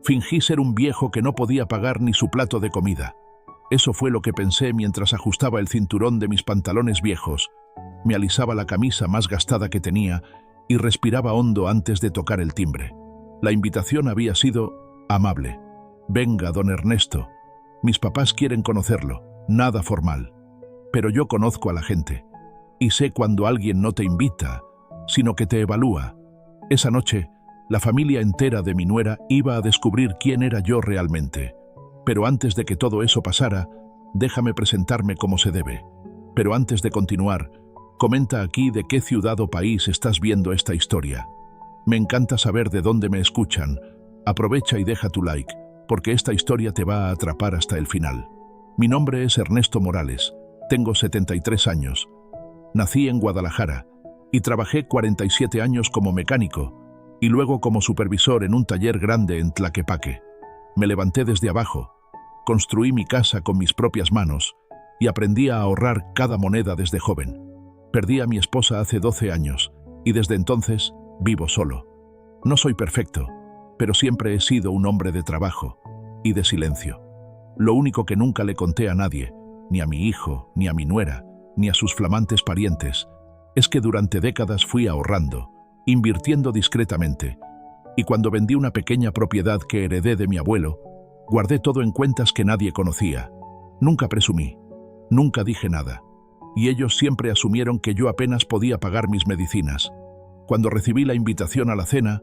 Fingí ser un viejo que no podía pagar ni su plato de comida. Eso fue lo que pensé mientras ajustaba el cinturón de mis pantalones viejos, me alisaba la camisa más gastada que tenía y respiraba hondo antes de tocar el timbre. La invitación había sido amable. «Venga, don Ernesto. Mis papás quieren conocerlo. Nada formal. Pero yo conozco a la gente. Y sé cuando alguien no te invita, sino que te evalúa». Esa noche, la familia entera de mi nuera iba a descubrir quién era yo realmente. Pero antes de que todo eso pasara, déjame presentarme como se debe. Pero antes de continuar, comenta aquí de qué ciudad o país estás viendo esta historia. Me encanta saber de dónde me escuchan. Aprovecha y deja tu like, porque esta historia te va a atrapar hasta el final. Mi nombre es Ernesto Morales, tengo 73 años. Nací en Guadalajara y trabajé 47 años como mecánico y luego como supervisor en un taller grande en Tlaquepaque. Me levanté desde abajo, construí mi casa con mis propias manos y aprendí a ahorrar cada moneda desde joven. Perdí a mi esposa hace 12 años y desde entonces vivo solo. No soy perfecto, pero siempre he sido un hombre de trabajo y de silencio. Lo único que nunca le conté a nadie, ni a mi hijo, ni a mi nuera, ni a sus flamantes parientes, es que durante décadas fui ahorrando, invirtiendo discretamente, y cuando vendí una pequeña propiedad que heredé de mi abuelo, guardé todo en cuentas que nadie conocía. Nunca presumí, nunca dije nada, y ellos siempre asumieron que yo apenas podía pagar mis medicinas. Cuando recibí la invitación a la cena,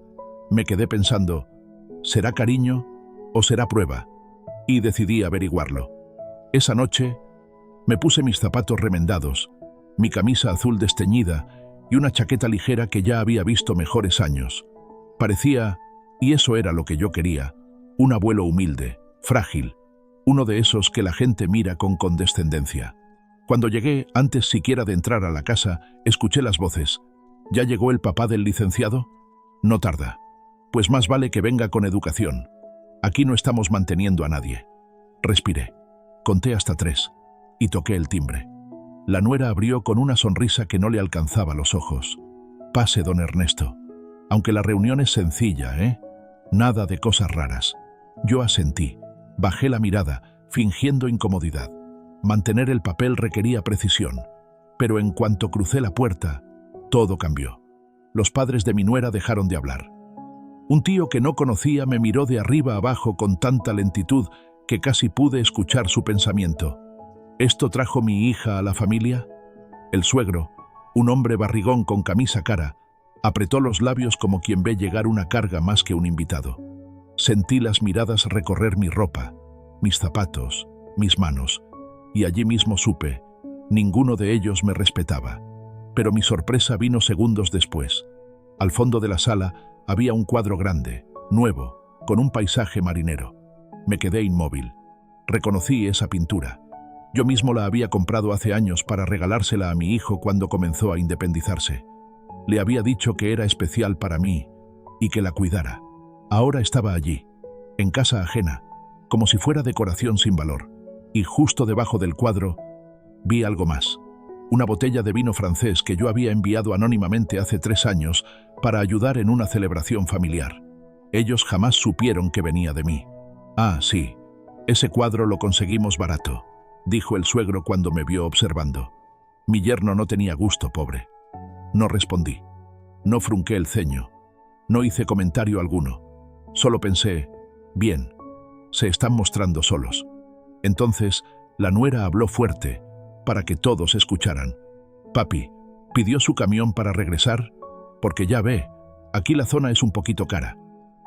me quedé pensando, ¿será cariño o será prueba? Y decidí averiguarlo. Esa noche, me puse mis zapatos remendados, mi camisa azul desteñida y una chaqueta ligera que ya había visto mejores años. Parecía, y eso era lo que yo quería, un abuelo humilde, frágil, uno de esos que la gente mira con condescendencia. Cuando llegué, antes siquiera de entrar a la casa, escuché las voces. ¿Ya llegó el papá del licenciado? No tarda. Pues más vale que venga con educación. Aquí no estamos manteniendo a nadie. Respiré. Conté hasta 3 y toqué el timbre. La nuera abrió con una sonrisa que no le alcanzaba los ojos. Pase, don Ernesto. Aunque la reunión es sencilla, ¿eh? Nada de cosas raras. Yo asentí. Bajé la mirada, fingiendo incomodidad. Mantener el papel requería precisión. Pero en cuanto crucé la puerta, todo cambió. Los padres de mi nuera dejaron de hablar. Un tío que no conocía me miró de arriba abajo con tanta lentitud que casi pude escuchar su pensamiento. ¿Esto trajo mi hija a la familia? El suegro, un hombre barrigón con camisa cara, apretó los labios como quien ve llegar una carga más que un invitado. Sentí las miradas recorrer mi ropa, mis zapatos, mis manos, y allí mismo supe, ninguno de ellos me respetaba. Pero mi sorpresa vino segundos después. Al fondo de la sala había un cuadro grande, nuevo, con un paisaje marinero. Me quedé inmóvil. Reconocí esa pintura. Yo mismo la había comprado hace años para regalársela a mi hijo cuando comenzó a independizarse. Le había dicho que era especial para mí y que la cuidara. Ahora estaba allí, en casa ajena, como si fuera decoración sin valor. Y justo debajo del cuadro vi algo más. Una botella de vino francés que yo había enviado anónimamente hace 3 años para ayudar en una celebración familiar. Ellos jamás supieron que venía de mí. Ah, sí, ese cuadro lo conseguimos barato, dijo el suegro cuando me vio observando. Mi yerno no tenía gusto, pobre. No respondí. No frunqué el ceño. No hice comentario alguno. Solo pensé, bien, se están mostrando solos. Entonces, la nuera habló fuerte, para que todos escucharan. Papi, ¿pidió su camión para regresar? Porque ya ve, aquí la zona es un poquito cara.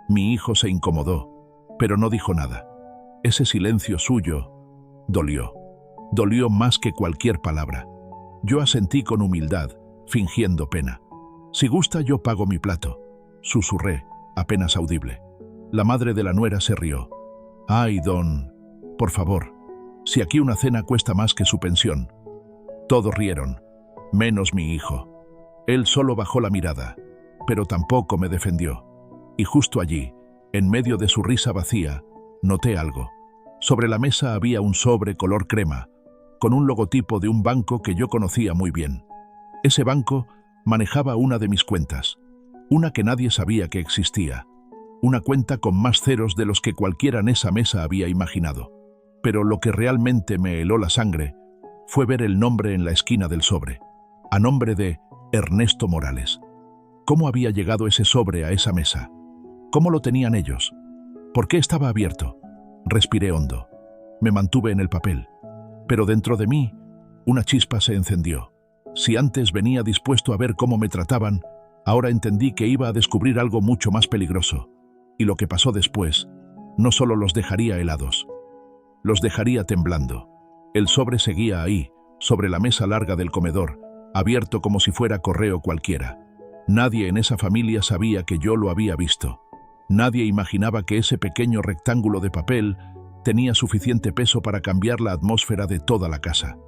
Mi hijo se incomodó, pero no dijo nada. Ese silencio suyo dolió. Dolió más que cualquier palabra. Yo asentí con humildad, fingiendo pena. Si gusta, yo pago mi plato, susurré, apenas audible. La madre de la nuera se rió. Ay, don, por favor, si aquí una cena cuesta más que su pensión. Todos rieron, menos mi hijo. Él solo bajó la mirada, pero tampoco me defendió. Y justo allí, en medio de su risa vacía, noté algo. Sobre la mesa había un sobre color crema, con un logotipo de un banco que yo conocía muy bien. Ese banco manejaba una de mis cuentas, una que nadie sabía que existía. una cuenta con más ceros de los que cualquiera en esa mesa había imaginado. Pero lo que realmente me heló la sangre fue ver el nombre en la esquina del sobre, a nombre de Ernesto Morales. ¿Cómo había llegado ese sobre a esa mesa? ¿Cómo lo tenían ellos? ¿Por qué estaba abierto? Respiré hondo. Me mantuve en el papel. Pero dentro de mí, una chispa se encendió. Si antes venía dispuesto a ver cómo me trataban, ahora entendí que iba a descubrir algo mucho más peligroso. Y lo que pasó después no solo los dejaría helados, los dejaría temblando. El sobre seguía ahí, sobre la mesa larga del comedor, abierto como si fuera correo cualquiera. Nadie en esa familia sabía que yo lo había visto. Nadie imaginaba que ese pequeño rectángulo de papel tenía suficiente peso para cambiar la atmósfera de toda la casa.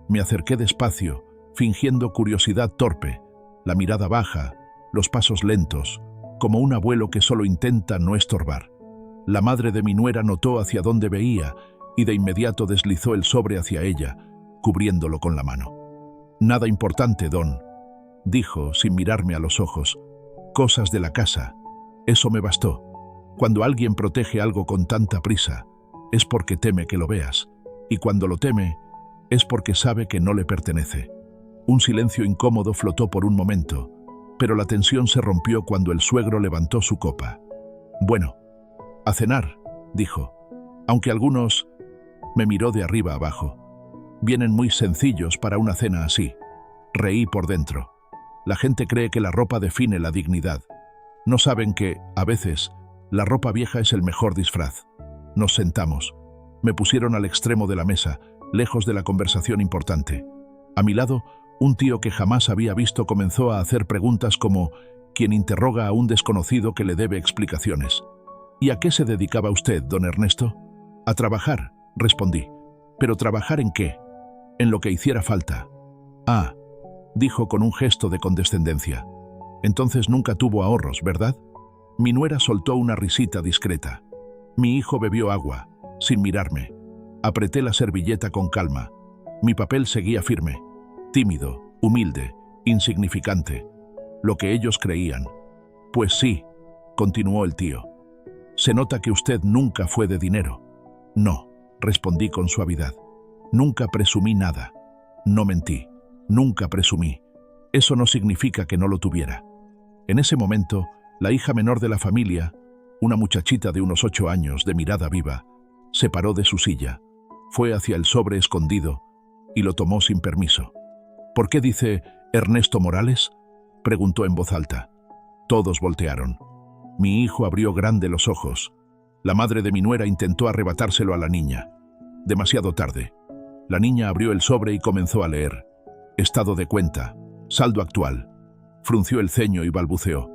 Me acerqué despacio, fingiendo curiosidad torpe, la mirada baja, los pasos lentos, como un abuelo que solo intenta no estorbar. La madre de mi nuera notó hacia dónde veía y de inmediato deslizó el sobre hacia ella, cubriéndolo con la mano. «Nada importante, don», dijo sin mirarme a los ojos. «Cosas de la casa. Eso me bastó. Cuando alguien protege algo con tanta prisa, es porque teme que lo veas, y cuando lo teme, es porque sabe que no le pertenece». Un silencio incómodo flotó por un momento, pero la tensión se rompió cuando el suegro levantó su copa. «Bueno, a cenar», dijo, aunque algunos... Me miró de arriba abajo. «Vienen muy sencillos para una cena así». Reí por dentro. La gente cree que la ropa define la dignidad. No saben que, a veces, la ropa vieja es el mejor disfraz. Nos sentamos. Me pusieron al extremo de la mesa, lejos de la conversación importante. A mi lado, un tío que jamás había visto comenzó a hacer preguntas como quien interroga a un desconocido que le debe explicaciones. «¿Y a qué se dedicaba usted, don Ernesto?» «A trabajar», respondí. «¿Pero trabajar en qué?» «En lo que hiciera falta». «Ah», dijo con un gesto de condescendencia. «Entonces nunca tuvo ahorros, ¿verdad?» Mi nuera soltó una risita discreta. Mi hijo bebió agua, sin mirarme. Apreté la servilleta con calma. Mi papel seguía firme, tímido, humilde, insignificante. Lo que ellos creían. «Pues sí», continuó el tío. «Se nota que usted nunca fue de dinero». «No», respondí con suavidad. «Nunca presumí nada. No mentí. Nunca presumí. Eso no significa que no lo tuviera». En ese momento, la hija menor de la familia, una muchachita de unos 8 años, de mirada viva, se paró de su silla, fue hacia el sobre escondido y lo tomó sin permiso. «¿Por qué dice Ernesto Morales?», preguntó en voz alta. Todos voltearon. Mi hijo abrió grande los ojos. La madre de mi nuera intentó arrebatárselo a la niña. Demasiado tarde. La niña abrió el sobre y comenzó a leer. «Estado de cuenta. Saldo actual». Frunció el ceño y balbuceó.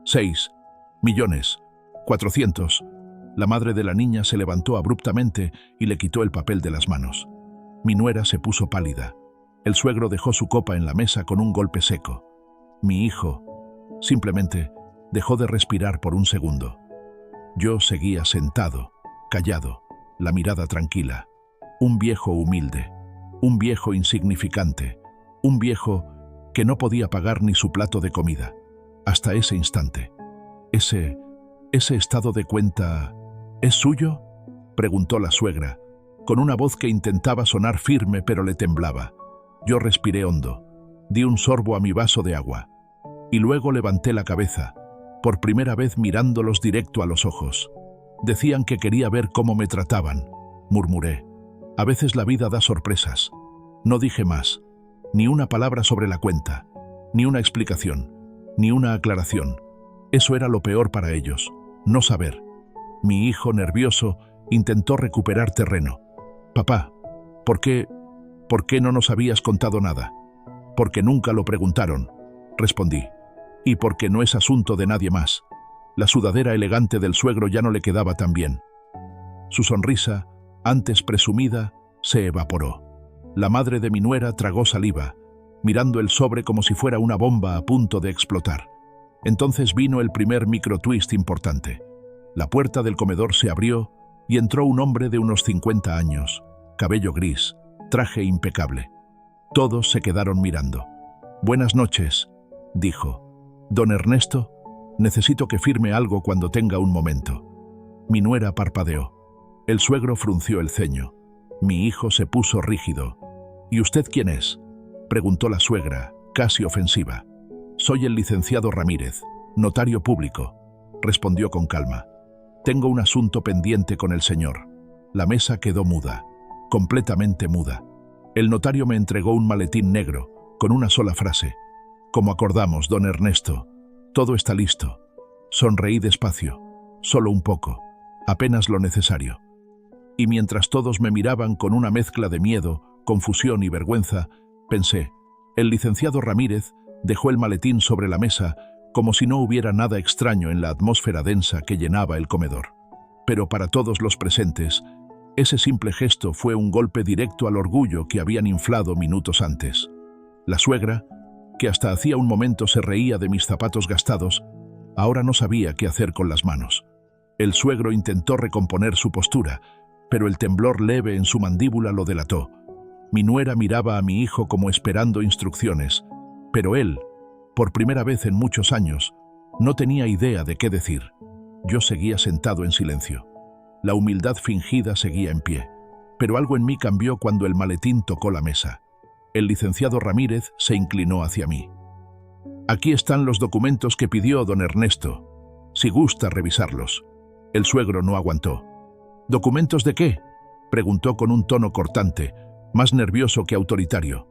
6.400.000. La madre de la niña se levantó abruptamente y le quitó el papel de las manos. Mi nuera se puso pálida. El suegro dejó su copa en la mesa con un golpe seco. Mi hijo, simplemente, dejó de respirar por un segundo. Yo seguía sentado, callado, la mirada tranquila. Un viejo humilde, un viejo insignificante, un viejo que no podía pagar ni su plato de comida. Hasta ese instante. Ese estado de cuenta, ¿es suyo?, preguntó la suegra, con una voz que intentaba sonar firme pero le temblaba. Yo respiré hondo, di un sorbo a mi vaso de agua, y luego levanté la cabeza, por primera vez mirándolos directo a los ojos. Decían que quería ver cómo me trataban, murmuré. A veces la vida da sorpresas. No dije más, ni una palabra sobre la cuenta, ni una explicación, ni una aclaración. Eso era lo peor para ellos, no saber. Mi hijo, nervioso, intentó recuperar terreno. «Papá, ¿por qué no nos habías contado nada?» «Porque nunca lo preguntaron», respondí. «Y porque no es asunto de nadie más». La sudadera elegante del suegro ya no le quedaba tan bien. Su sonrisa, antes presumida, se evaporó. La madre de mi nuera tragó saliva, mirando el sobre como si fuera una bomba a punto de explotar. Entonces vino el primer microtwist importante. La puerta del comedor se abrió y entró un hombre de unos 50 años, cabello gris, traje impecable. Todos se quedaron mirando. «Buenas noches», dijo. «¿Don Ernesto?». Necesito que firme algo cuando tenga un momento. Mi nuera parpadeó. El suegro frunció el ceño. Mi hijo se puso rígido. ¿Y usted quién es?, preguntó la suegra, casi ofensiva. Soy el licenciado Ramírez, notario público, respondió con calma. Tengo un asunto pendiente con el señor. La mesa quedó muda, completamente muda. El notario me entregó un maletín negro, con una sola frase. Como acordamos, don Ernesto, todo está listo. Sonreí despacio, solo un poco, apenas lo necesario. Y mientras todos me miraban con una mezcla de miedo, confusión y vergüenza, pensé, el licenciado Ramírez dejó el maletín sobre la mesa como si no hubiera nada extraño en la atmósfera densa que llenaba el comedor. Pero para todos los presentes, ese simple gesto fue un golpe directo al orgullo que habían inflado minutos antes. La suegra, que hasta hacía un momento se reía de mis zapatos gastados, ahora no sabía qué hacer con las manos. El suegro intentó recomponer su postura, pero el temblor leve en su mandíbula lo delató. Mi nuera miraba a mi hijo como esperando instrucciones, pero él, por primera vez en muchos años, no tenía idea de qué decir. Yo seguía sentado en silencio. La humildad fingida seguía en pie, pero algo en mí cambió cuando el maletín tocó la mesa. El licenciado Ramírez se inclinó hacia mí. Aquí están los documentos que pidió don Ernesto. Si gusta revisarlos. El suegro no aguantó. ¿Documentos de qué?, preguntó con un tono cortante, más nervioso que autoritario.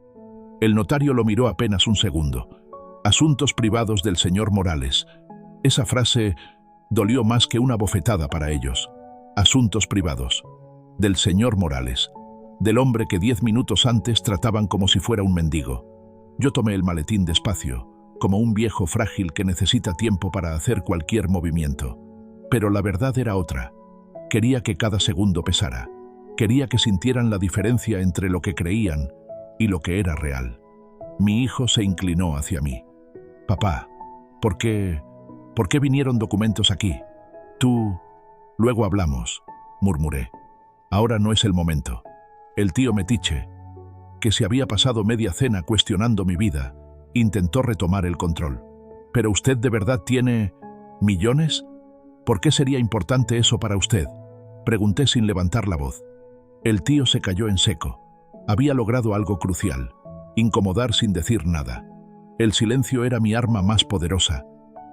El notario lo miró apenas un segundo. Asuntos privados del señor Morales. Esa frase dolió más que una bofetada para ellos. Asuntos privados. Del señor Morales. Del hombre que 10 minutos antes trataban como si fuera un mendigo. Yo tomé el maletín despacio, como un viejo frágil que necesita tiempo para hacer cualquier movimiento. Pero la verdad era otra. Quería que cada segundo pesara. Quería que sintieran la diferencia entre lo que creían y lo que era real. Mi hijo se inclinó hacia mí. Papá, ¿por qué vinieron documentos aquí? Tú... Luego hablamos, murmuré. Ahora no es el momento. El tío Metiche, que se había pasado media cena cuestionando mi vida, intentó retomar el control. ¿Pero usted de verdad tiene... millones? ¿Por qué sería importante eso para usted?, pregunté sin levantar la voz. El tío se cayó en seco. Había logrado algo crucial, incomodar sin decir nada. El silencio era mi arma más poderosa.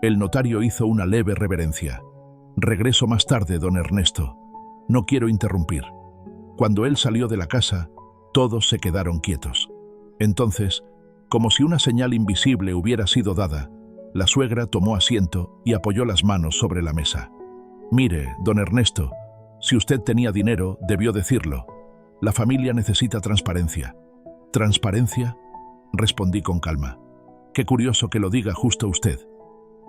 El notario hizo una leve reverencia. Regreso más tarde, don Ernesto. No quiero interrumpir. Cuando él salió de la casa, todos se quedaron quietos. Entonces, como si una señal invisible hubiera sido dada, la suegra tomó asiento y apoyó las manos sobre la mesa. Mire, don Ernesto, si usted tenía dinero, debió decirlo. La familia necesita transparencia. ¿Transparencia?, respondí con calma. Qué curioso que lo diga justo usted.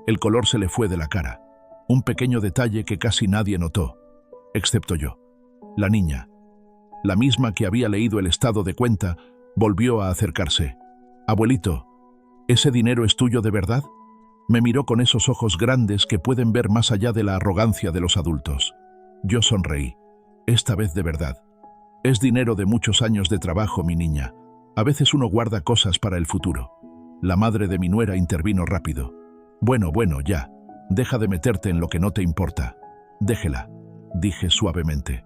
El color se le fue de la cara. Un pequeño detalle que casi nadie notó, excepto yo. La niña, la misma que había leído el estado de cuenta, volvió a acercarse. Abuelito, ¿ese dinero es tuyo de verdad? Me miró con esos ojos grandes que pueden ver más allá de la arrogancia de los adultos. Yo sonreí. Esta vez de verdad. Es dinero de muchos años de trabajo, mi niña. A veces uno guarda cosas para el futuro. La madre de mi nuera intervino rápido. Bueno, ya. Deja de meterte en lo que no te importa. Déjela, dije suavemente.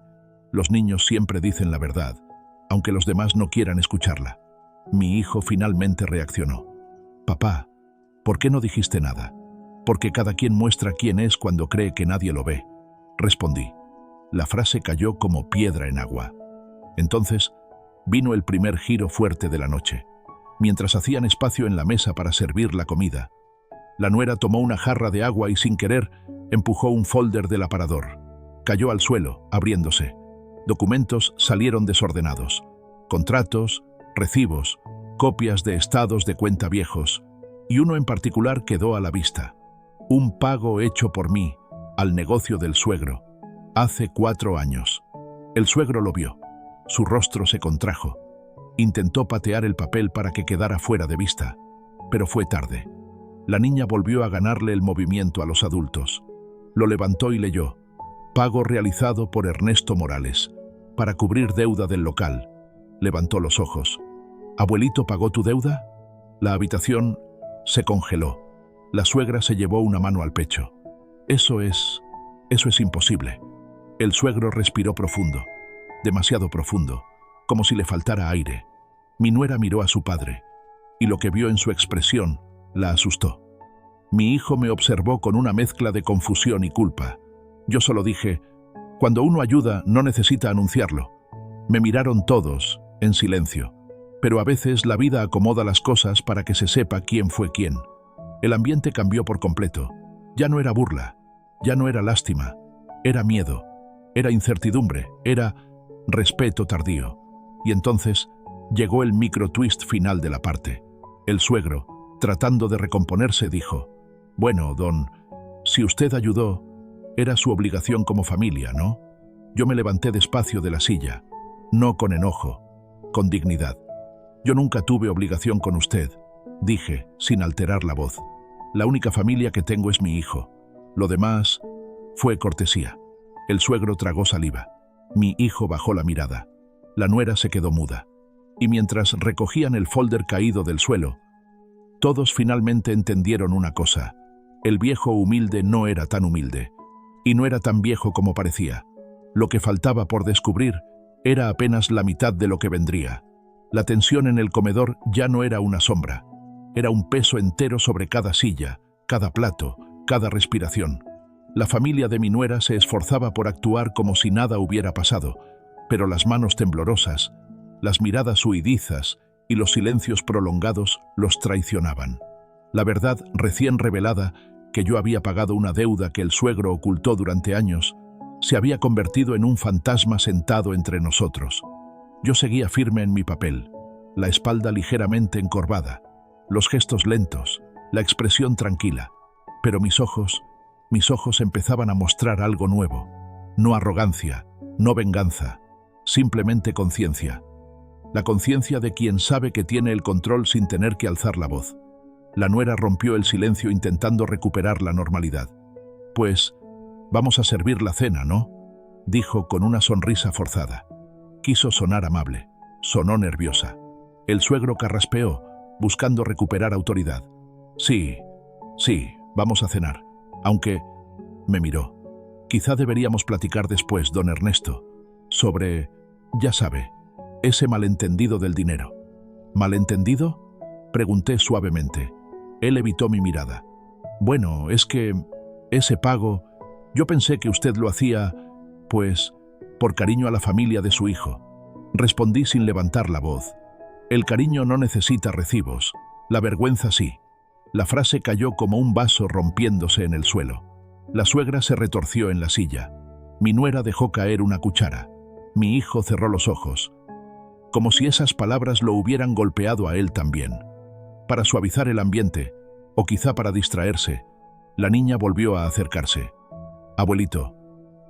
Los niños siempre dicen la verdad, aunque los demás no quieran escucharla. Mi hijo finalmente reaccionó. Papá, ¿por qué no dijiste nada? Porque cada quien muestra quién es cuando cree que nadie lo ve, respondí. La frase cayó como piedra en agua. Entonces, vino el primer giro fuerte de la noche. Mientras hacían espacio en la mesa para servir la comida, la nuera tomó una jarra de agua y sin querer empujó un folder del aparador. Cayó al suelo, abriéndose. Documentos salieron desordenados. Contratos, recibos, copias de estados de cuenta viejos, y uno en particular quedó a la vista. Un pago hecho por mí, al negocio del suegro, hace 4 años. El suegro lo vio. Su rostro se contrajo. Intentó patear el papel para que quedara fuera de vista, pero fue tarde. La niña volvió a ganarle el movimiento a los adultos. Lo levantó y leyó. Pago realizado por Ernesto Morales, para cubrir deuda del local. Levantó los ojos. ¿Abuelito pagó tu deuda? La habitación se congeló. La suegra se llevó una mano al pecho. Eso es imposible. El suegro respiró profundo, demasiado profundo, como si le faltara aire. Mi nuera miró a su padre, y lo que vio en su expresión la asustó. Mi hijo me observó con una mezcla de confusión y culpa. Yo solo dije, cuando uno ayuda no necesita anunciarlo. Me miraron todos, en silencio, pero a veces la vida acomoda las cosas para que se sepa quién fue quién. El ambiente cambió por completo. Ya no era burla, ya no era lástima, era miedo, era incertidumbre, era respeto tardío. Y entonces llegó el micro-twist final de la parte. El suegro, tratando de recomponerse, dijo, «Bueno, don, si usted ayudó, era su obligación como familia, ¿no?» Yo me levanté despacio de la silla, no con enojo, con dignidad. «Yo nunca tuve obligación con usted», dije, sin alterar la voz. «La única familia que tengo es mi hijo. Lo demás fue cortesía». El suegro tragó saliva. Mi hijo bajó la mirada. La nuera se quedó muda. Y mientras recogían el folder caído del suelo, todos finalmente entendieron una cosa. El viejo humilde no era tan humilde. Y no era tan viejo como parecía. Lo que faltaba por descubrir era apenas la mitad de lo que vendría. La tensión en el comedor ya no era una sombra. Era un peso entero sobre cada silla, cada plato, cada respiración. La familia de mi nuera se esforzaba por actuar como si nada hubiera pasado, pero las manos temblorosas, las miradas huidizas y los silencios prolongados los traicionaban. La verdad recién revelada, que yo había pagado una deuda que el suegro ocultó durante años, se había convertido en un fantasma sentado entre nosotros. Yo seguía firme en mi papel, la espalda ligeramente encorvada, los gestos lentos, la expresión tranquila, pero mis ojos empezaban a mostrar algo nuevo. No arrogancia, no venganza, simplemente conciencia. La conciencia de quien sabe que tiene el control sin tener que alzar la voz. La nuera rompió el silencio intentando recuperar la normalidad. «Pues, vamos a servir la cena, ¿no?», dijo con una sonrisa forzada. Quiso sonar amable, sonó nerviosa. El suegro carraspeó, buscando recuperar autoridad. Sí, vamos a cenar. Aunque, me miró. Quizá deberíamos platicar después, don Ernesto, sobre, ya sabe, ese malentendido del dinero. ¿Malentendido?, pregunté suavemente. Él evitó mi mirada. Bueno, es que ese pago, yo pensé que usted lo hacía, pues, por cariño a la familia de su hijo. Respondí sin levantar la voz. El cariño no necesita recibos, la vergüenza sí. La frase cayó como un vaso rompiéndose en el suelo. La suegra se retorció en la silla. Mi nuera dejó caer una cuchara. Mi hijo cerró los ojos, como si esas palabras lo hubieran golpeado a él también. Para suavizar el ambiente, o quizá para distraerse, la niña volvió a acercarse. «Abuelito,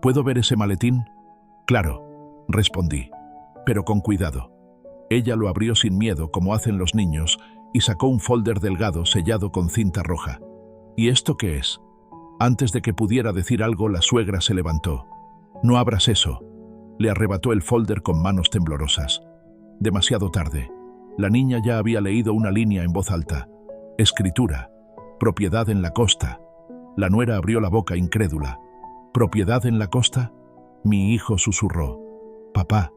¿puedo ver ese maletín?» «Claro», respondí, pero con cuidado. Ella lo abrió sin miedo, como hacen los niños, y sacó un folder delgado sellado con cinta roja. «¿Y esto qué es?» Antes de que pudiera decir algo, la suegra se levantó. «No abras eso», le arrebató el folder con manos temblorosas. Demasiado tarde. La niña ya había leído una línea en voz alta. Escritura. Propiedad en la costa. La nuera abrió la boca incrédula. ¿Propiedad en la costa? Mi hijo susurró. «Papá,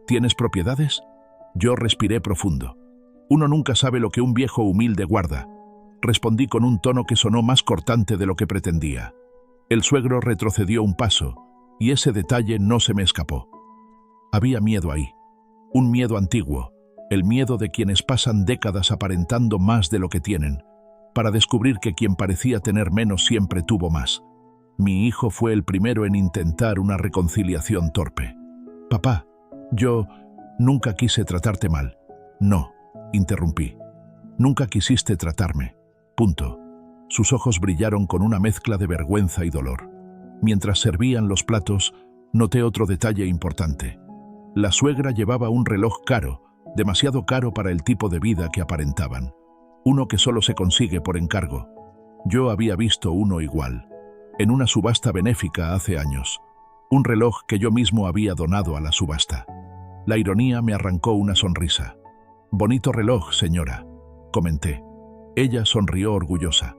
¿tienes propiedades?» Yo respiré profundo. «Uno nunca sabe lo que un viejo humilde guarda», respondí con un tono que sonó más cortante de lo que pretendía. El suegro retrocedió un paso, y ese detalle no se me escapó. Había miedo ahí. Un miedo antiguo, el miedo de quienes pasan décadas aparentando más de lo que tienen, para descubrir que quien parecía tener menos siempre tuvo más. Mi hijo fue el primero en intentar una reconciliación torpe. «Papá, yo nunca quise tratarte mal». «No», interrumpí. «Nunca quisiste tratarme. Punto». Sus ojos brillaron con una mezcla de vergüenza y dolor. Mientras servían los platos, noté otro detalle importante. La suegra llevaba un reloj caro, demasiado caro para el tipo de vida que aparentaban. Uno que solo se consigue por encargo. Yo había visto uno igual, en una subasta benéfica hace años. Un reloj que yo mismo había donado a la subasta. La ironía me arrancó una sonrisa. «Bonito reloj, señora», comenté. Ella sonrió orgullosa.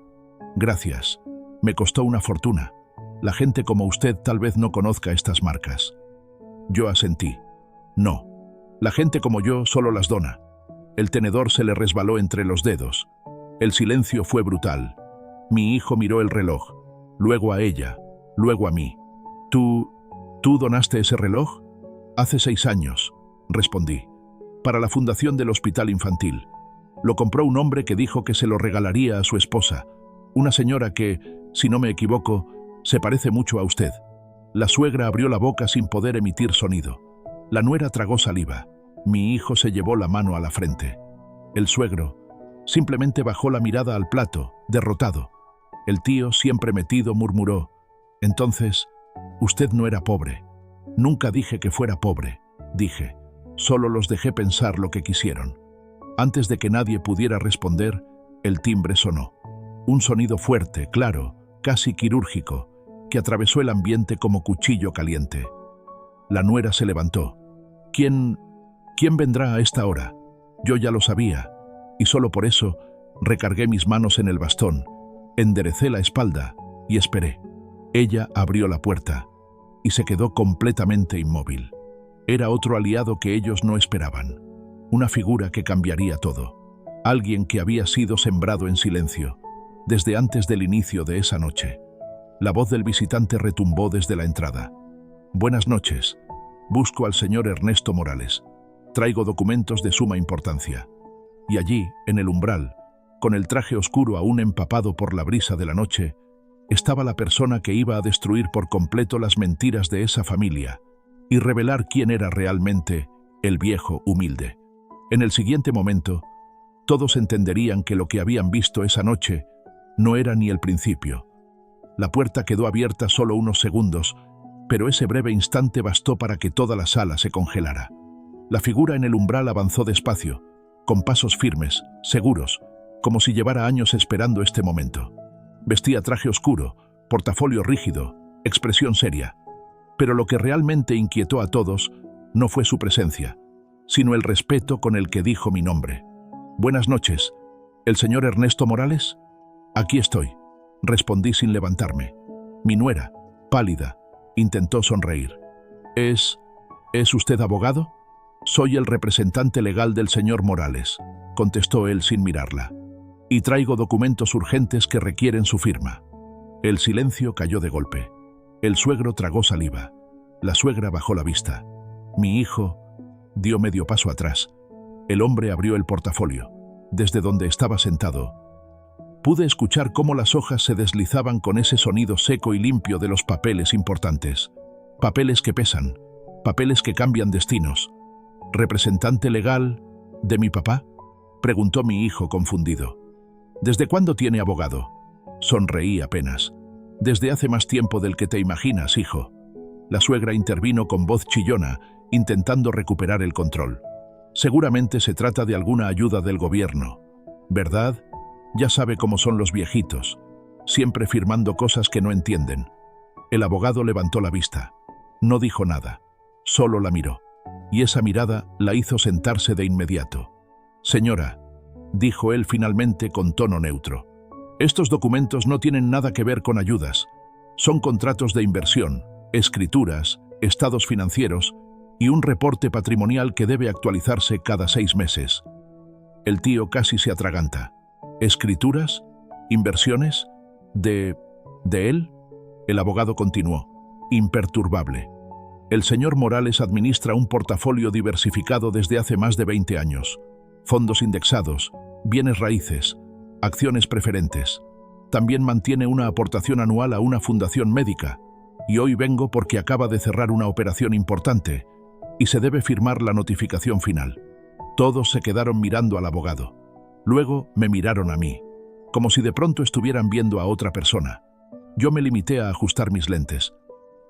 Gracias. Me costó una fortuna. La gente como usted tal vez no conozca estas marcas. Yo asentí. No. La gente como yo solo las dona. El tenedor se le resbaló entre los dedos. El silencio fue brutal. Mi hijo miró el reloj, luego a ella, luego a mí. ¿Tú donaste ese reloj? Hace 6 años, respondí, para la fundación del hospital infantil. Lo compró un hombre que dijo que se lo regalaría a su esposa, una señora que, si no me equivoco, se parece mucho a usted. La suegra abrió la boca sin poder emitir sonido. La nuera tragó saliva. Mi hijo se llevó la mano a la frente. El suegro simplemente bajó la mirada al plato, derrotado. El tío, siempre metido, murmuró: «Entonces, usted no era pobre». «Nunca dije que fuera pobre», dije. «Solo los dejé pensar lo que quisieron». Antes de que nadie pudiera responder, el timbre sonó. Un sonido fuerte, claro, casi quirúrgico, que atravesó el ambiente como cuchillo caliente. La nuera se levantó. ¿Quién vendrá a esta hora? Yo ya lo sabía, y solo por eso recargué mis manos en el bastón, enderecé la espalda y esperé. Ella abrió la puerta y se quedó completamente inmóvil. Era otro aliado que ellos no esperaban, una figura que cambiaría todo, alguien que había sido sembrado en silencio, desde antes del inicio de esa noche. La voz del visitante retumbó desde la entrada. «Buenas noches. Busco al señor Ernesto Morales. Traigo documentos de suma importancia». Y allí, en el umbral, con el traje oscuro aún empapado por la brisa de la noche, estaba la persona que iba a destruir por completo las mentiras de esa familia y revelar quién era realmente el viejo humilde. En el siguiente momento, todos entenderían que lo que habían visto esa noche no era ni el principio. La puerta quedó abierta solo unos segundos, pero ese breve instante bastó para que toda la sala se congelara. La figura en el umbral avanzó despacio, con pasos firmes, seguros, como si llevara años esperando este momento. Vestía traje oscuro, portafolio rígido, expresión seria. Pero lo que realmente inquietó a todos no fue su presencia, sino el respeto con el que dijo mi nombre. «Buenas noches. ¿El señor Ernesto Morales?» «Aquí estoy», respondí sin levantarme. Mi nuera, pálida, intentó sonreír. ¿Es usted abogado?» «Soy el representante legal del señor Morales», contestó él sin mirarla. «Y traigo documentos urgentes que requieren su firma». El silencio cayó de golpe. El suegro tragó saliva. La suegra bajó la vista. Mi hijo dio medio paso atrás. El hombre abrió el portafolio. Desde donde estaba sentado, pude escuchar cómo las hojas se deslizaban con ese sonido seco y limpio de los papeles importantes. Papeles que pesan, papeles que cambian destinos. «¿Representante legal de mi papá?», preguntó mi hijo confundido. «¿Desde cuándo tiene abogado?». Sonreí apenas. «Desde hace más tiempo del que te imaginas, hijo». La suegra intervino con voz chillona, intentando recuperar el control. «Seguramente se trata de alguna ayuda del gobierno, ¿verdad? Ya sabe cómo son los viejitos, siempre firmando cosas que no entienden». El abogado levantó la vista. No dijo nada, solo la miró. Y esa mirada la hizo sentarse de inmediato. «Señora», dijo él finalmente con tono neutro, «estos documentos no tienen nada que ver con ayudas. Son contratos de inversión, escrituras, estados financieros y un reporte patrimonial que debe actualizarse cada 6 meses». El tío casi se atraganta. «¿Escrituras? ¿Inversiones? ¿De él?». El abogado continuó, imperturbable. «El señor Morales administra un portafolio diversificado desde hace más de 20 años. Fondos indexados, bienes raíces, acciones preferentes. También mantiene una aportación anual a una fundación médica. Y hoy vengo porque acaba de cerrar una operación importante y se debe firmar la notificación final». Todos se quedaron mirando al abogado. Luego me miraron a mí, como si de pronto estuvieran viendo a otra persona. Yo me limité a ajustar mis lentes.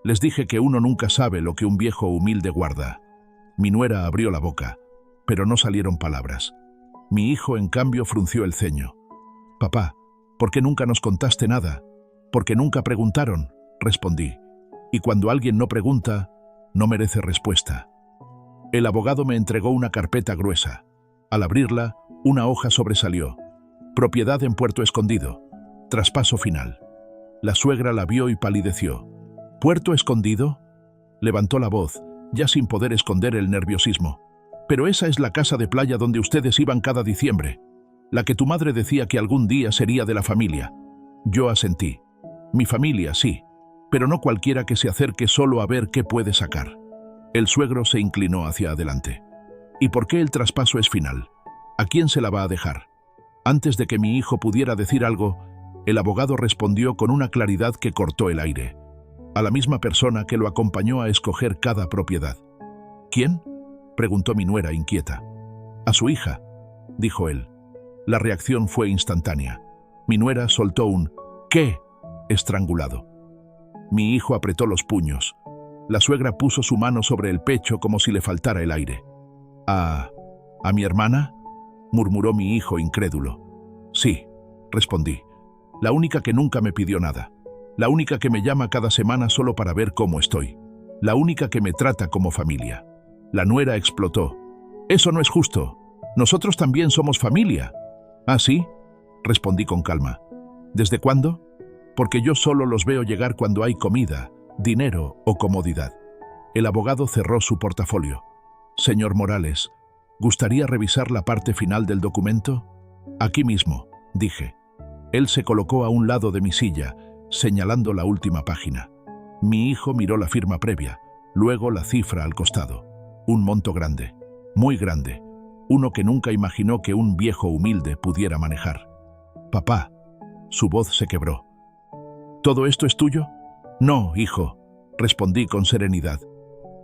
Les dije que uno nunca sabe lo que un viejo humilde guarda. Mi nuera abrió la boca, pero no salieron palabras. Mi hijo, en cambio, frunció el ceño. «Papá, ¿por qué nunca nos contaste nada?». «Porque nunca preguntaron», respondí. «Y cuando alguien no pregunta, no merece respuesta». El abogado me entregó una carpeta gruesa. Al abrirla, una hoja sobresalió. «Propiedad en Puerto Escondido. Traspaso final. La suegra la vio y palideció. ¿Puerto Escondido? Levantó la voz, ya sin poder esconder el nerviosismo. Pero esa es la casa de playa donde ustedes iban cada diciembre. La que tu madre decía que algún día sería de la familia. Yo asentí. Mi familia, sí, pero no cualquiera que se acerque solo a ver qué puede sacar. El suegro se inclinó hacia adelante. ¿Y por qué el traspaso es final? ¿A quién se la va a dejar? Antes de que mi hijo pudiera decir algo, el abogado respondió con una claridad que cortó el aire. A la misma persona que lo acompañó a escoger cada propiedad. ¿Quién?, preguntó mi nuera inquieta. A su hija, dijo él. La reacción fue instantánea. Mi nuera soltó un «¿Qué?», estrangulado. Mi hijo apretó los puños. La suegra puso su mano sobre el pecho como si le faltara el aire. ¿A mi hermana?», murmuró mi hijo incrédulo. «Sí», respondí. «La única que nunca me pidió nada. La única que me llama cada semana solo para ver cómo estoy. La única que me trata como familia». La nuera explotó. «Eso no es justo. Nosotros también somos familia». «¿Ah, sí?», respondí con calma. «¿Desde cuándo?». «Porque yo solo los veo llegar cuando hay comida, dinero o comodidad». El abogado cerró su portafolio. «Señor Morales, ¿gustaría revisar la parte final del documento?». «Aquí mismo», dije. Él se colocó a un lado de mi silla, señalando la última página. Mi hijo miró la firma previa, luego la cifra al costado. Un monto grande, muy grande, uno que nunca imaginó que un viejo humilde pudiera manejar. «Papá», su voz se quebró. «¿Todo esto es tuyo?». «No, hijo», respondí con serenidad.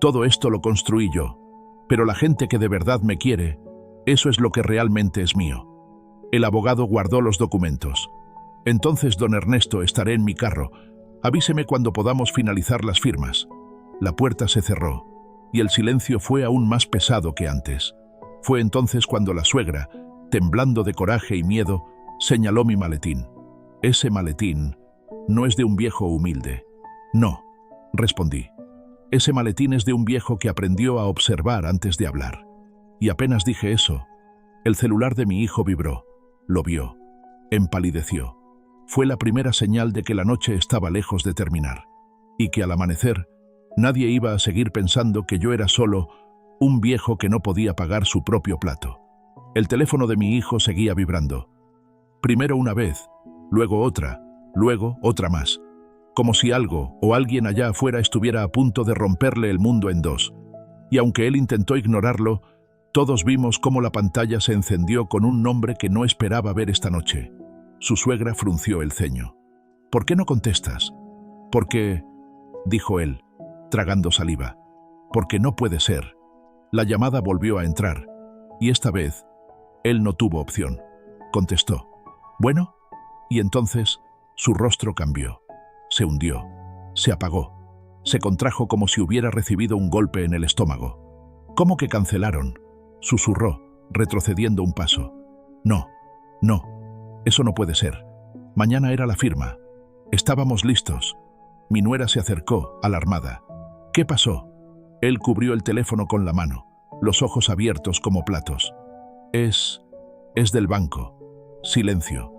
«Todo esto lo construí yo, pero la gente que de verdad me quiere, eso es lo que realmente es mío». El abogado guardó los documentos. «Entonces, don Ernesto, estaré en mi carro. Avíseme cuando podamos finalizar las firmas». La puerta se cerró, y el silencio fue aún más pesado que antes. Fue entonces cuando la suegra, temblando de coraje y miedo, señaló mi maletín. «Ese maletín no es de un viejo humilde». «No», respondí. «Ese maletín es de un viejo que aprendió a observar antes de hablar». Y apenas dije eso, el celular de mi hijo vibró. Lo vio. Empalideció. Fue la primera señal de que la noche estaba lejos de terminar, y que al amanecer nadie iba a seguir pensando que yo era solo un viejo que no podía pagar su propio plato. El teléfono de mi hijo seguía vibrando. Primero una vez, luego otra más, como si algo o alguien allá afuera estuviera a punto de romperle el mundo en dos. Y aunque él intentó ignorarlo, todos vimos cómo la pantalla se encendió con un nombre que no esperaba ver esta noche. Su suegra frunció el ceño. «¿Por qué no contestas?». «Porque», dijo él, tragando saliva. «Porque no puede ser». La llamada volvió a entrar, y esta vez él no tuvo opción. Contestó. «¿Bueno?». Y entonces su rostro cambió. Se hundió. Se apagó. Se contrajo como si hubiera recibido un golpe en el estómago. «¿Cómo que cancelaron?», susurró, retrocediendo un paso. «No, eso no puede ser. Mañana era la firma. Estábamos listos». Mi nuera se acercó, alarmada. «¿Qué pasó?». Él cubrió el teléfono con la mano, los ojos abiertos como platos. Es del banco». Silencio.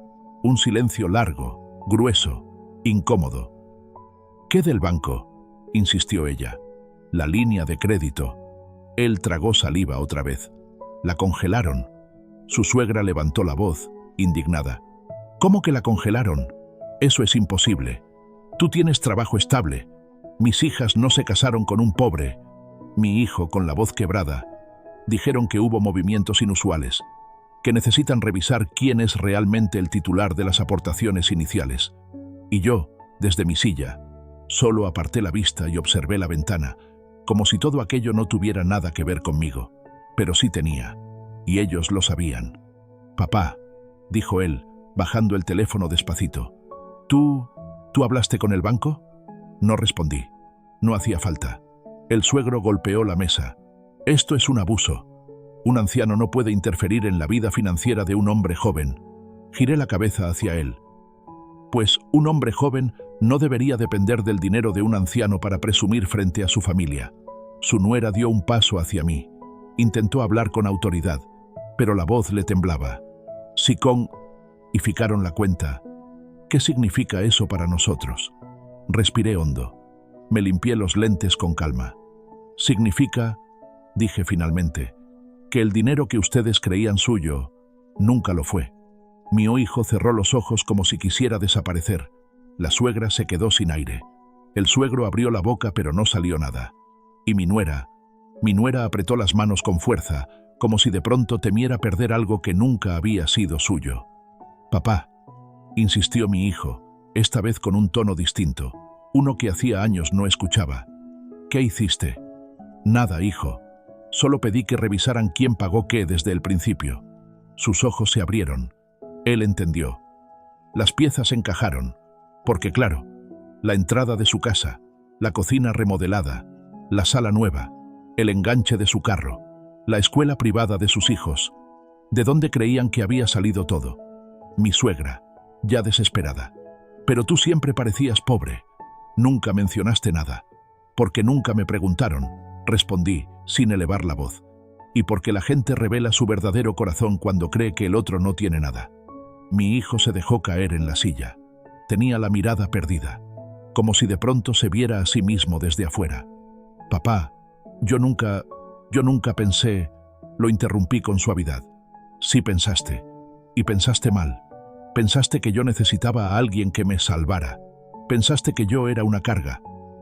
Un silencio largo, grueso, incómodo. «¿Qué del banco?», insistió ella. «La línea de crédito». Él tragó saliva otra vez. «La congelaron». Su suegra levantó la voz, indignada. «¿Cómo que la congelaron? Eso es imposible. Tú tienes trabajo estable. Mis hijas no se casaron con un pobre». Mi hijo, con la voz quebrada, dijeron que hubo movimientos inusuales, que necesitan revisar quién es realmente el titular de las aportaciones iniciales. Y yo, desde mi silla, solo aparté la vista y observé la ventana, como si todo aquello no tuviera nada que ver conmigo, pero sí tenía, y ellos lo sabían. «Papá», dijo él, bajando el teléfono despacito. ¿Tú hablaste con el banco?». No respondí. No hacía falta. El suegro golpeó la mesa. «Esto es un abuso. Un anciano no puede interferir en la vida financiera de un hombre joven». Giré la cabeza hacia él. «Pues un hombre joven no debería depender del dinero de un anciano para presumir frente a su familia». Su nuera dio un paso hacia mí. Intentó hablar con autoridad, pero la voz le temblaba. «Si con...» y ficaron la cuenta. ¿Qué significa eso para nosotros? Respiré hondo. Me limpié los lentes con calma. Significa, dije finalmente, que el dinero que ustedes creían suyo nunca lo fue. Mi hijo cerró los ojos como si quisiera desaparecer. La suegra se quedó sin aire. El suegro abrió la boca pero no salió nada. Y mi nuera apretó las manos con fuerza, como si de pronto temiera perder algo que nunca había sido suyo. «Papá», insistió mi hijo, esta vez con un tono distinto, uno que hacía años no escuchaba. «¿Qué hiciste?» «Nada, hijo. Solo pedí que revisaran quién pagó qué desde el principio». Sus ojos se abrieron. Él entendió. Las piezas encajaron, porque claro, la entrada de su casa, la cocina remodelada, la sala nueva, el enganche de su carro, la escuela privada de sus hijos. ¿De dónde creían que había salido todo? Mi suegra, ya desesperada. «Pero tú siempre parecías pobre. Nunca mencionaste nada». «Porque nunca me preguntaron», respondí, sin elevar la voz. «Y porque la gente revela su verdadero corazón cuando cree que el otro no tiene nada». Mi hijo se dejó caer en la silla. Tenía la mirada perdida, como si de pronto se viera a sí mismo desde afuera. «Papá, yo nunca pensé», lo interrumpí con suavidad. «Sí pensaste, y pensaste mal. Pensaste que yo necesitaba a alguien que me salvara. Pensaste que yo era una carga.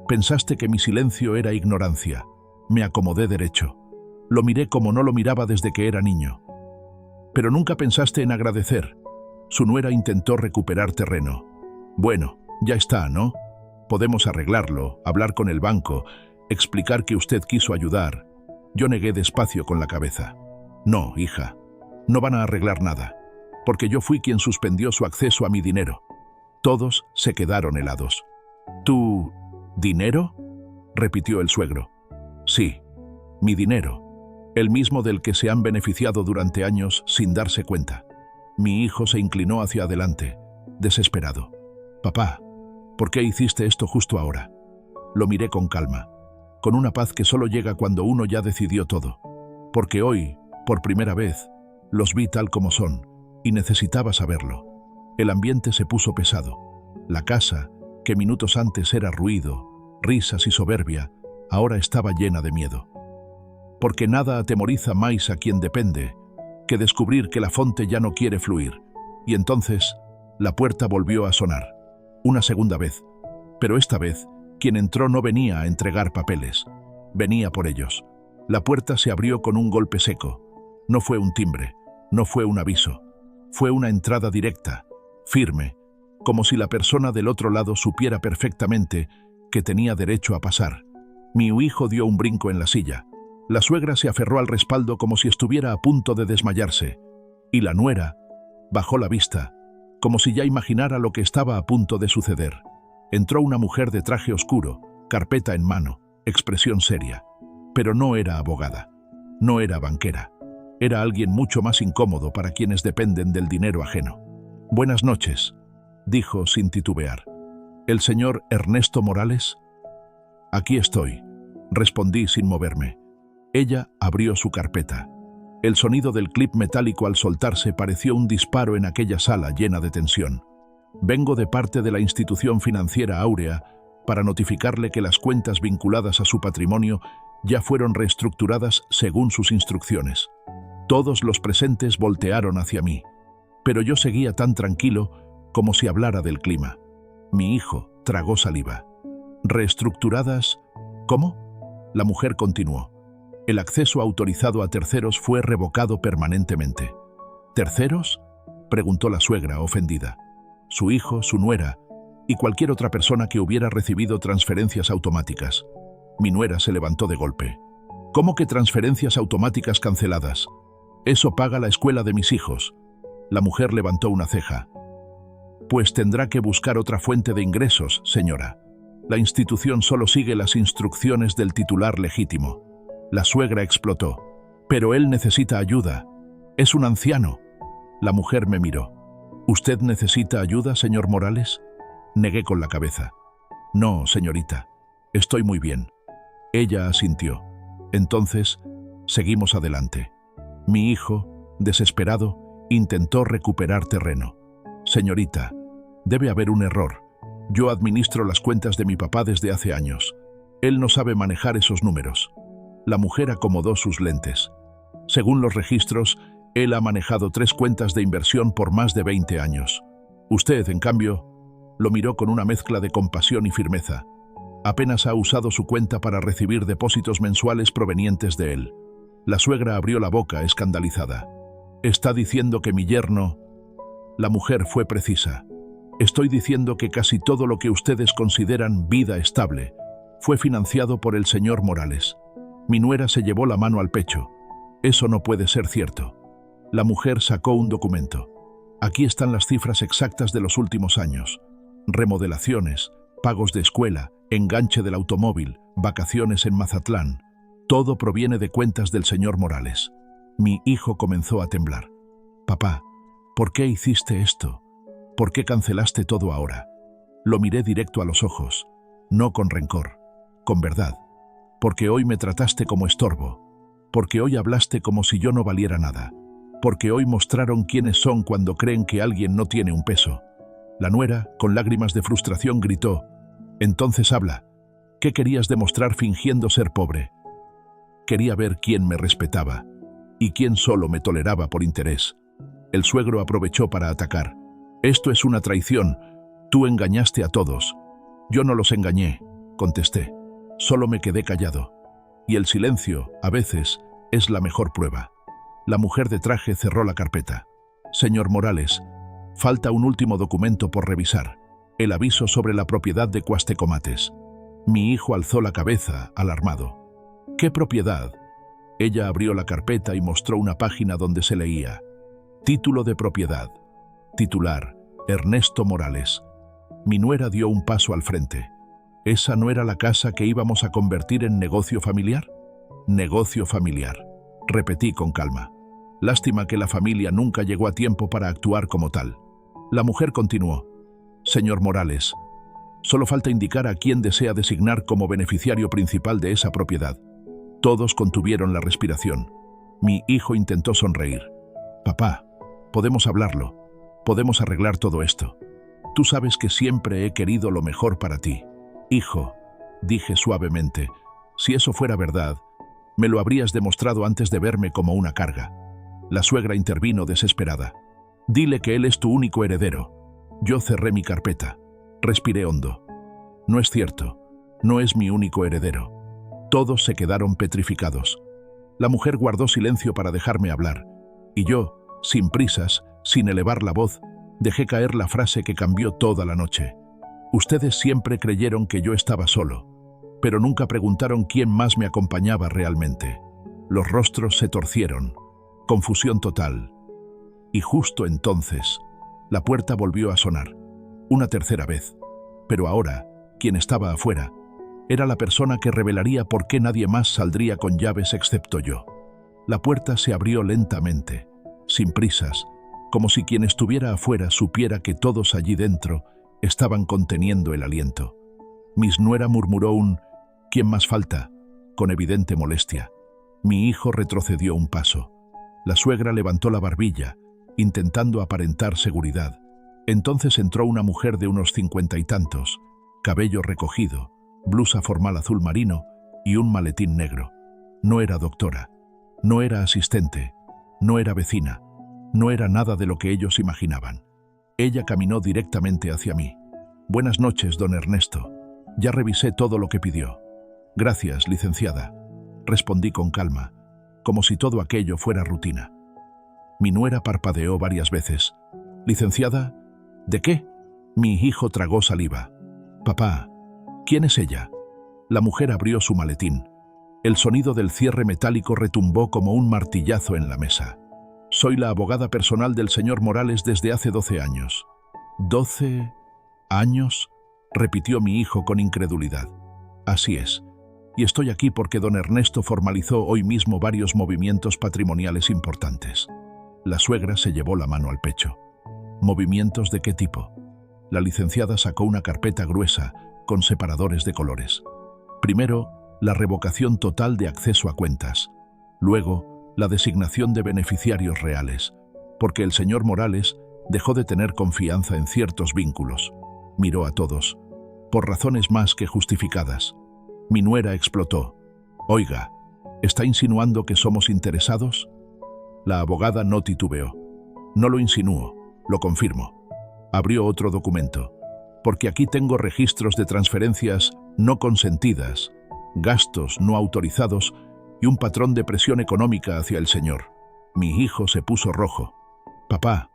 Pensaste que mi silencio era ignorancia. Me acomodé derecho. Lo miré como no lo miraba desde que era niño. Pero nunca pensaste en agradecer». Su nuera intentó recuperar terreno. «Bueno, ya está, ¿no? Podemos arreglarlo, hablar con el banco, explicar que usted quiso ayudar». Yo negué despacio con la cabeza. «No, hija, no van a arreglar nada, porque yo fui quien suspendió su acceso a mi dinero». Todos se quedaron helados. «¿Tu dinero?», repitió el suegro. «Sí, mi dinero, el mismo del que se han beneficiado durante años sin darse cuenta». Mi hijo se inclinó hacia adelante, desesperado. «Papá, ¿por qué hiciste esto justo ahora?». Lo miré con calma, con una paz que solo llega cuando uno ya decidió todo. Porque hoy, por primera vez, los vi tal como son, y necesitaba saberlo. El ambiente se puso pesado. La casa, que minutos antes era ruido, risas y soberbia, ahora estaba llena de miedo. Porque nada atemoriza más a quien depende que descubrir que la fonte ya no quiere fluir. Y entonces, la puerta volvió a sonar. Una segunda vez. Pero esta vez, quien entró no venía a entregar papeles. Venía por ellos. La puerta se abrió con un golpe seco. No fue un timbre, no fue un aviso. Fue una entrada directa, firme, como si la persona del otro lado supiera perfectamente que tenía derecho a pasar. Mi hijo dio un brinco en la silla. La suegra se aferró al respaldo como si estuviera a punto de desmayarse, y la nuera bajó la vista, como si ya imaginara lo que estaba a punto de suceder. Entró una mujer de traje oscuro, carpeta en mano, expresión seria, pero no era abogada, no era banquera, era alguien mucho más incómodo para quienes dependen del dinero ajeno. «Buenas noches», dijo sin titubear. «¿El señor Ernesto Morales?» «Aquí estoy», respondí sin moverme. Ella abrió su carpeta. El sonido del clip metálico al soltarse pareció un disparo en aquella sala llena de tensión. «Vengo de parte de la institución financiera Áurea para notificarle que las cuentas vinculadas a su patrimonio ya fueron reestructuradas según sus instrucciones». Todos los presentes voltearon hacia mí, pero yo seguía tan tranquilo como si hablara del clima. Mi hijo tragó saliva. «¿Reestructuradas? ¿Cómo?». La mujer continuó. «El acceso autorizado a terceros fue revocado permanentemente». «¿Terceros?», preguntó la suegra, ofendida. Su hijo, su nuera y cualquier otra persona que hubiera recibido transferencias automáticas. Mi nuera se levantó de golpe. «¿Cómo que transferencias automáticas canceladas? Eso paga la escuela de mis hijos». La mujer levantó una ceja. «Pues tendrá que buscar otra fuente de ingresos, señora. La institución solo sigue las instrucciones del titular legítimo». La suegra explotó. «Pero él necesita ayuda. Es un anciano». La mujer me miró. «¿Usted necesita ayuda, señor Morales?». Negué con la cabeza. «No, señorita. Estoy muy bien». Ella asintió. Entonces, seguimos adelante. Mi hijo, desesperado, intentó recuperar terreno. «Señorita, Debe haber un error. Yo administro las cuentas de mi papá desde hace años. Él no sabe manejar esos números. La mujer acomodó sus lentes. Según los registros, él ha manejado 3 cuentas de inversión por más de 20 años. Usted, en cambio, lo miró con una mezcla de compasión y firmeza. Apenas ha usado su cuenta para recibir depósitos mensuales provenientes de él. La suegra abrió la boca, escandalizada. «¿Está diciendo que mi yerno...?» La mujer fue precisa. «Estoy diciendo que casi todo lo que ustedes consideran vida estable fue financiado por el señor Morales». Mi nuera se llevó la mano al pecho. «Eso no puede ser cierto». La mujer sacó un documento. «Aquí están las cifras exactas de los últimos años. Remodelaciones, pagos de escuela, enganche del automóvil, vacaciones en Mazatlán. Todo proviene de cuentas del señor Morales». Mi hijo comenzó a temblar. «Papá, ¿por qué hiciste esto? ¿Por qué cancelaste todo ahora?» Lo miré directo a los ojos, no con rencor, con verdad. «Porque hoy me trataste como estorbo. Porque hoy hablaste como si yo no valiera nada. Porque hoy mostraron quiénes son cuando creen que alguien no tiene un peso». La nuera, con lágrimas de frustración, gritó: «Entonces habla. ¿Qué querías demostrar fingiendo ser pobre?» Quería ver quién me respetaba y quién solo me toleraba por interés. El suegro aprovechó para atacar. «Esto es una traición. Tú engañaste a todos». «Yo no los engañé», contesté. «Solo me quedé callado. Y el silencio, a veces, es la mejor prueba». La mujer de traje cerró la carpeta. «Señor Morales, falta un último documento por revisar. El aviso sobre la propiedad de Cuastecomates». Mi hijo alzó la cabeza, alarmado. «¿Qué propiedad?» Ella abrió la carpeta y mostró una página donde se leía: «Título de propiedad. Titular: Ernesto Morales». Mi nuera dio un paso al frente. ¿Esa no era la casa que íbamos a convertir en negocio familiar? «Negocio familiar», repetí con calma. Lástima que la familia nunca llegó a tiempo para actuar como tal. La mujer continuó: «Señor Morales, solo falta indicar a quién desea designar como beneficiario principal de esa propiedad». Todos contuvieron la respiración. Mi hijo intentó sonreír. «Papá, podemos hablarlo. Podemos arreglar todo esto. Tú sabes que siempre he querido lo mejor para ti». «Hijo», dije suavemente, «si eso fuera verdad, me lo habrías demostrado antes de verme como una carga». La suegra intervino desesperada. «Dile que él es tu único heredero». Yo cerré mi carpeta. Respiré hondo. «No es cierto. No es mi único heredero». Todos se quedaron petrificados. La mujer guardó silencio para dejarme hablar, y yo, sin prisas, sin elevar la voz, dejé caer la frase que cambió toda la noche. «Ustedes siempre creyeron que yo estaba solo, pero nunca preguntaron quién más me acompañaba realmente». Los rostros se torcieron. Confusión total. Y justo entonces, la puerta volvió a sonar. Una tercera vez. Pero ahora, quien estaba afuera era la persona que revelaría por qué nadie más saldría con llaves excepto yo. La puerta se abrió lentamente, sin prisas, como si quien estuviera afuera supiera que todos allí dentro estaban conteniendo el aliento. Miss nuera murmuró un «¿Quién más falta?», con evidente molestia. Mi hijo retrocedió un paso. La suegra levantó la barbilla, intentando aparentar seguridad. Entonces entró una mujer de unos 50 y tantos, cabello recogido, blusa formal azul marino y un maletín negro. No era doctora, no era asistente, no era vecina, no era nada de lo que ellos imaginaban. Ella caminó directamente hacia mí. «Buenas noches, don Ernesto. Ya revisé todo lo que pidió». «Gracias, licenciada», respondí con calma, como si todo aquello fuera rutina. Mi nuera parpadeó varias veces. «¿Licenciada? ¿De qué?» Mi hijo tragó saliva. «Papá, ¿quién es ella?» La mujer abrió su maletín. El sonido del cierre metálico retumbó como un martillazo en la mesa. «Soy la abogada personal del señor Morales desde hace 12 años». «¿12 años?», repitió mi hijo con incredulidad. «Así es. Y estoy aquí porque don Ernesto formalizó hoy mismo varios movimientos patrimoniales importantes». La suegra se llevó la mano al pecho. «¿Movimientos de qué tipo?». La licenciada sacó una carpeta gruesa con separadores de colores. Primero, la revocación total de acceso a cuentas. Luego, la designación de beneficiarios reales, porque el señor Morales Dejó de tener confianza en ciertos vínculos. Miró a todos, por razones más que justificadas. Mi nuera explotó. «Oiga, ¿está insinuando que somos interesados?» La abogada no titubeó. «No lo insinúo, lo confirmo». Abrió otro documento. «Porque aquí tengo registros de transferencias no consentidas, gastos no autorizados y un patrón de presión económica hacia el señor». Mi hijo se puso rojo. «Papá,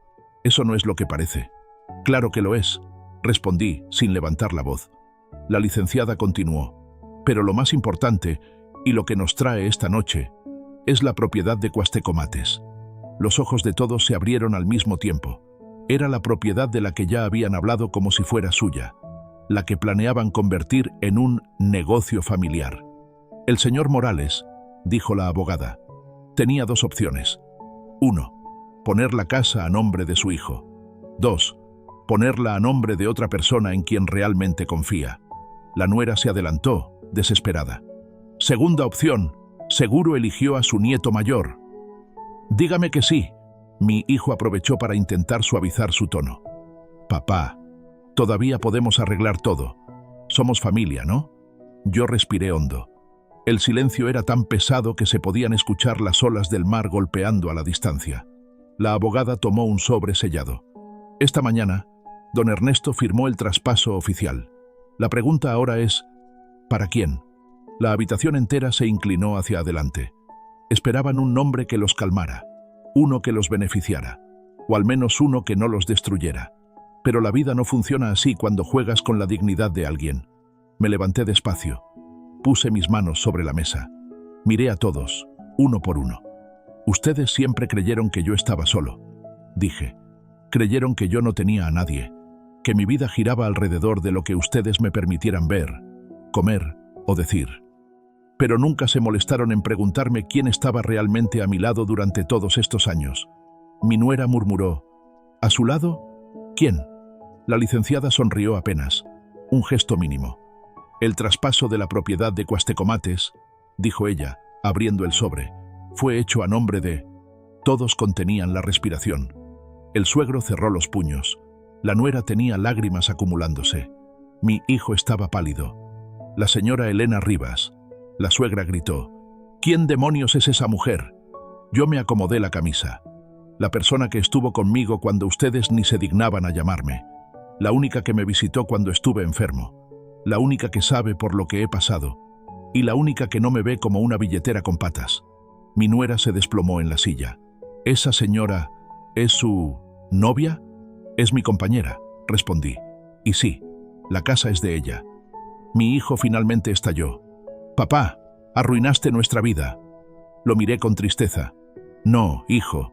eso no es lo que parece». «Claro que lo es», respondí sin levantar la voz. La licenciada continuó. «Pero lo más importante, y lo que nos trae esta noche, es la propiedad de Cuastecomates». Los ojos de todos se abrieron al mismo tiempo. Era la propiedad de la que ya habían hablado como si fuera suya, la que planeaban convertir en un negocio familiar. «El señor Morales», dijo la abogada, «tenía dos opciones. 1. Poner la casa a nombre de su hijo. 2. Ponerla a nombre de otra persona en quien realmente confía». La nuera se adelantó, desesperada. «Segunda opción, seguro eligió a su nieto mayor». «Dígame que sí». Mi hijo aprovechó para intentar suavizar su tono. «Papá, todavía podemos arreglar todo. Somos familia, ¿no?» Yo respiré hondo. El silencio era tan pesado que se podían escuchar las olas del mar golpeando a la distancia. La abogada tomó un sobre sellado. «Esta mañana, don Ernesto firmó el traspaso oficial. La pregunta ahora es, ¿para quién?». La habitación entera se inclinó hacia adelante. Esperaban un nombre que los calmara, uno que los beneficiara, o al menos uno que no los destruyera. Pero la vida no funciona así cuando juegas con la dignidad de alguien. Me levanté despacio. Puse mis manos sobre la mesa. Miré a todos, uno por uno. «Ustedes siempre creyeron que yo estaba solo», dije. «Creyeron que yo no tenía a nadie, que mi vida giraba alrededor de lo que ustedes me permitieran ver, comer o decir. Pero nunca se molestaron en preguntarme quién estaba realmente a mi lado durante todos estos años». Mi nuera murmuró. «¿A su lado? ¿Quién?». La licenciada sonrió apenas, un gesto mínimo. «El traspaso de la propiedad de Cuastecomates», dijo ella, abriendo el sobre, «fue hecho a nombre de...». Todos contenían la respiración. El suegro cerró los puños. La nuera tenía lágrimas acumulándose. Mi hijo estaba pálido. La señora Elena Rivas. La suegra gritó. «¿Quién demonios es esa mujer?». Yo me acomodé la camisa. «La persona que estuvo conmigo cuando ustedes ni se dignaban a llamarme. La única que me visitó cuando estuve enfermo. La única que sabe por lo que he pasado. Y la única que no me ve como una billetera con patas». Mi nuera se desplomó en la silla. «¿Esa señora es su novia?». «Es mi compañera», respondí. «Y sí, la casa es de ella». Mi hijo finalmente estalló. «Papá, arruinaste nuestra vida». Lo miré con tristeza. «No, hijo.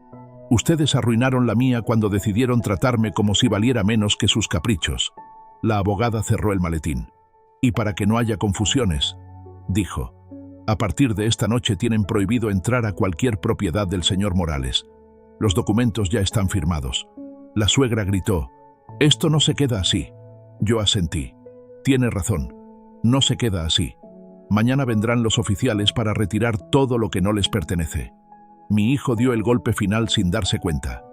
Ustedes arruinaron la mía cuando decidieron tratarme como si valiera menos que sus caprichos». La abogada cerró el maletín. «Y para que no haya confusiones», dijo, «a partir de esta noche tienen prohibido entrar a cualquier propiedad del señor Morales. Los documentos ya están firmados». La suegra gritó. «Esto no se queda así». Yo asentí. «Tiene razón. No se queda así. Mañana vendrán los oficiales para retirar todo lo que no les pertenece». Mi hijo dio el golpe final sin darse cuenta.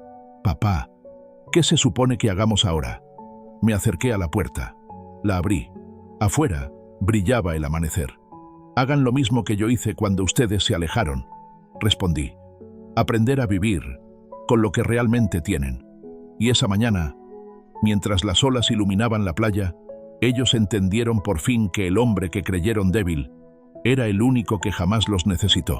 «Papá, ¿qué se supone que hagamos ahora?». Me acerqué a la puerta. La abrí. Afuera brillaba el amanecer. «Hagan lo mismo que yo hice cuando ustedes se alejaron», respondí. «Aprender a vivir con lo que realmente tienen». Y esa mañana, mientras las olas iluminaban la playa, ellos entendieron por fin que el hombre que creyeron débil era el único que jamás los necesitó.